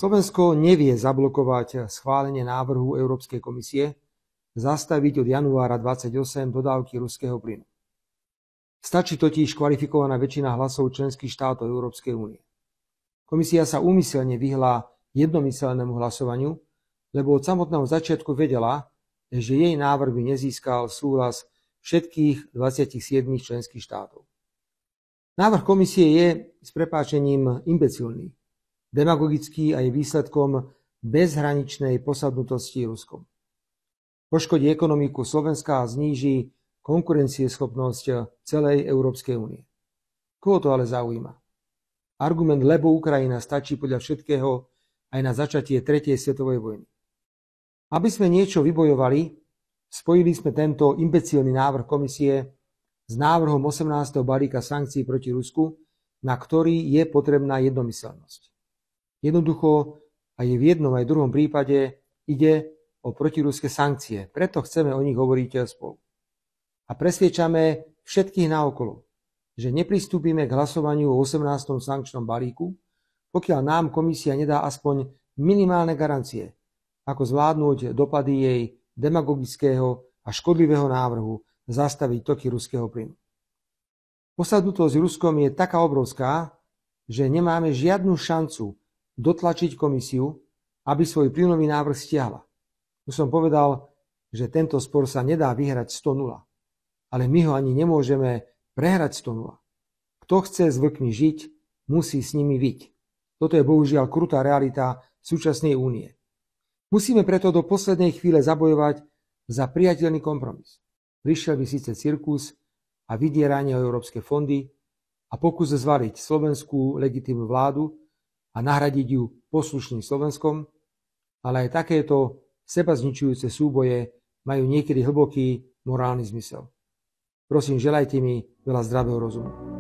Slovensko nevie zablokovať schválenie návrhu Európskej komisie zastaviť od januára 2028 dodávky ruského plynu. Stačí totiž kvalifikovaná väčšina hlasov členských štátov Európskej únie. Komisia sa úmyselne vyhla jednomyseľnému hlasovaniu, lebo od samotného začiatku vedela, že jej návrh by nezískal súhlas všetkých 27 členských štátov. Návrh komisie je s prepáčením imbecilný, demagogický a je výsledkom bezhraničnej posadnutosti Ruskom. Poškodí ekonomiku Slovenska a zníži konkurencieschopnosť celej Európskej únie. Koho to ale zaujíma? Argument lebo Ukrajina stačí podľa všetkého aj na začatie 3. svetovej vojny. Aby sme niečo vybojovali, spojili sme tento imbecilný návrh komisie s návrhom 18. balíka sankcií proti Rusku, na ktorý je potrebná jednomyseľnosť. Jednoducho aj v jednom aj druhom prípade ide o protiruské sankcie, preto chceme o nich hovoriť spolu. A presviečame všetkých naokolo, že nepristúpime k hlasovaniu o 18. sankčnom balíku, pokiaľ nám komisia nedá aspoň minimálne garancie, ako zvládnuť dopady jej demagogického a škodlivého návrhu zastaviť toky ruského plynu. Posadnutosť Ruskom je taká obrovská, že nemáme žiadnu šancu dotlačiť komisiu, aby svoj plynový návrh stiahla. Už som povedal, že tento spor sa nedá vyhrať 100-0, ale my ho ani nemôžeme prehrať 100-0. Kto chce s vlkmi žiť, musí s nimi vyť. Toto je bohužiaľ krutá realita súčasnej únie. Musíme preto do poslednej chvíle zabojovať za priateľný kompromis. Prišiel by síce cirkus a vydieranie o európske fondy a pokus zvaliť slovenskú legitímnu vládu a nahradiť ju poslušným Slovenskom, ale aj takéto sebazničujúce súboje majú niekedy hlboký morálny zmysel. Prosím, želajte mi veľa zdravého rozumu.